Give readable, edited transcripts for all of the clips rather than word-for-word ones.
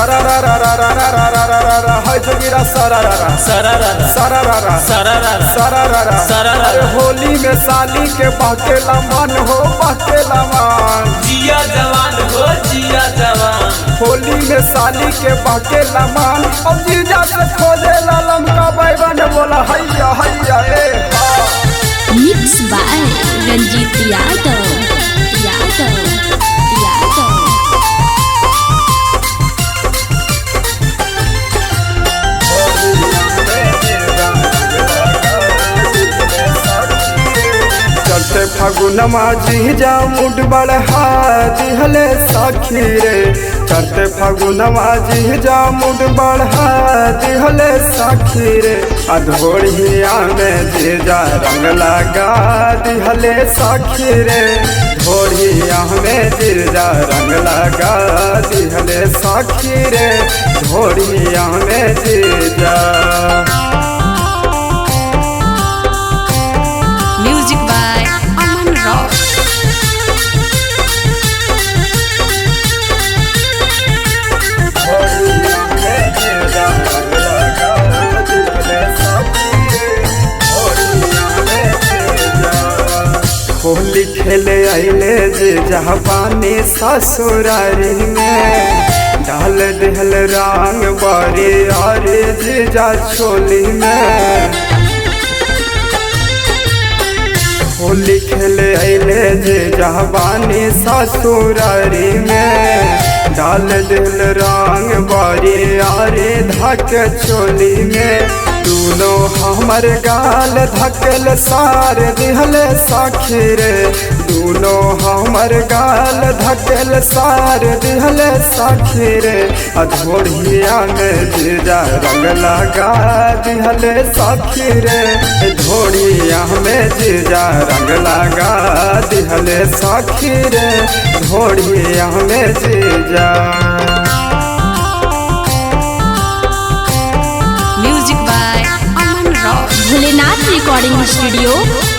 सरारा है जोगिरा सरारा सरारा सरारा सरारा। होली में साली के बहकेला मन हो बहकेला मन, जिया जवान हो जिया जवान। होली में साली के बहकेला मन, अब जीजा से खोजेला लमका बैगन बोला हैया हैया ए मिक्स बाय रंजीत यादव यादव यादव। चलते फागुनमा जीजा मुड बढ़ा दिहले सखी रे, चलते फागुनमा जीजा मुड बढ़ा दिहले सखी रे। अधोड़िया में जीजा रंग लगा दिहले सखी रे, धोड़िया में जीजा रंग लगा दिहले सखी रे, धोड़िया में जीजा। Music by Aman rock. Holi खेले आइले जे जहाँ पानी ससुरारी में, डाल दिहल रंग बारी और जीजा छोली में। होली खेले आइले जे जहाँ पानी ससुरारी में, डाल दिल रंग बारी और धक छोली में। दोनों हमर गाल धकल सार दिहल सखी रे, दोनों हमर गाल धकल सार दिहल सखी रे। अधोड़िया में जीजा रंग लगा दिहल सखी रे, धोड़िया में जीजा रंग लगा दिहल सखी रे, धोड़िया में जीजा। Music by Aman Rock. Bholenath recording studio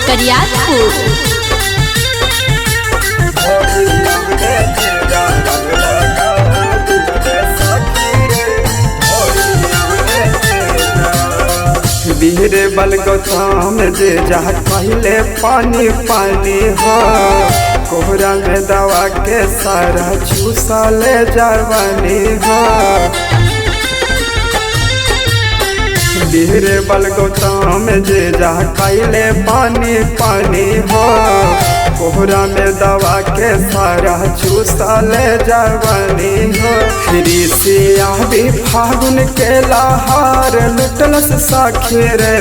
Kariyatpur. Veer Bal Gautam जे जहाँ कहले पानी पानी हो, कोहरा में दवा के सारा चूसा ले जवानी हो। वीर बल गौतम जे जहाँ कहले पानी पानी हो, कोहरा में दवा के सारा चूसा ले जवानी हो। ऋषिया भी फागुन के लहार लुटलस सखी रे,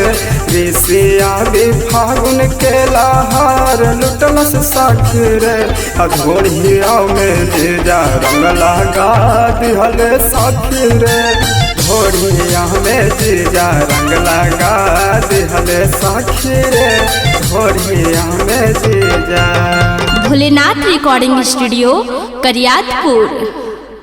ऋषिया भी फागुन के लहार लुटलस सखी रे। अधोड़िया में जीजा रंग लगा दिहल सखी रे, धोड़िया में जीजा रंग लगा दिहल सखी रे, धोड़िया में जीजा। Bholenath recording studio Kariyatpur.